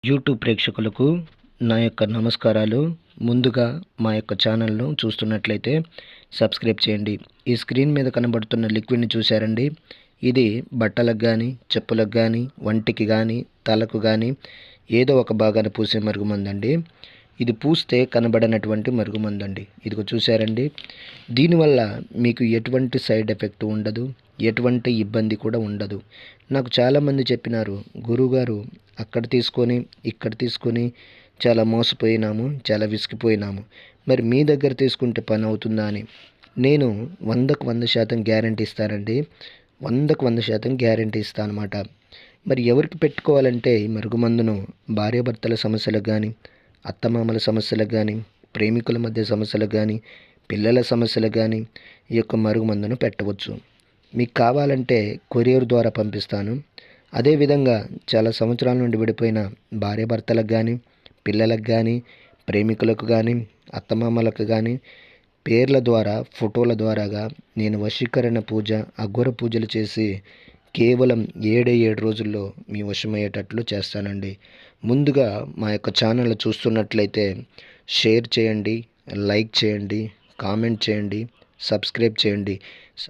YouTube ప్రేక్షకులకు నా యొక్క నమస్కారాలు. ముందుగా మా యొక్క ఛానల్ను చూస్తున్నట్లయితే సబ్స్క్రైబ్ చేయండి. ఈ స్క్రీన్ మీద కనబడుతున్న లిక్విడ్ని చూశారండి. ఇది బట్టలకు కానీ, చెప్పులకు కానీ, వంటికి కానీ, తలకు కానీ ఏదో ఒక భాగాన పూసే మరుగుమందండి. ఇది పూస్తే కనబడనటువంటి మరుగుమందండి. ఇదిగో చూశారండి. దీనివల్ల మీకు ఎటువంటి సైడ్ ఎఫెక్ట్ ఉండదు, ఎటువంటి ఇబ్బంది కూడా ఉండదు. నాకు చాలామంది చెప్పినారు, గురువుగారు అక్కడ తీసుకొని ఇక్కడ తీసుకొని చాలా మోసపోయినాము, చాలా విసిగిపోయినాము, మరి మీ దగ్గర తీసుకుంటే పని అవుతుందా అని. నేను 100కు 100% గ్యారంటీ ఇస్తానండి. 100కు 100% గ్యారంటీ ఇస్తాను అనమాట. మరి ఎవరికి పెట్టుకోవాలంటే ఈ మరుగుమందును భార్యాభర్తల సమస్యలకు కానీ, అత్తమామల సమస్యలకు కానీ, ప్రేమికుల మధ్య సమస్యలకు కానీ, పిల్లల సమస్యలకు కానీ ఈ యొక్క మరుగుమందును పెట్టవచ్చు. మీకు కావాలంటే కొరియర్ ద్వారా పంపిస్తాను. అదేవిధంగా చాలా సంవత్సరాల నుండి విడిపోయిన భార్యాభర్తలకు కానీ, పిల్లలకు కానీ, ప్రేమికులకు కానీ, అత్తమామలకు కానీ పేర్ల ద్వారా, ఫోటోల ద్వారాగా నేను వశీకరణ పూజ, అఘోర పూజలు చేసి కేవలం 7 రోజుల్లో మీ వశమయ్యేటట్లు చేస్తానండి. ముందుగా మా యొక్క ఛానల్ చూస్తున్నట్లయితే షేర్ చేయండి, లైక్ చేయండి, కామెంట్ చేయండి, సబ్స్క్రైబ్ చేయండి.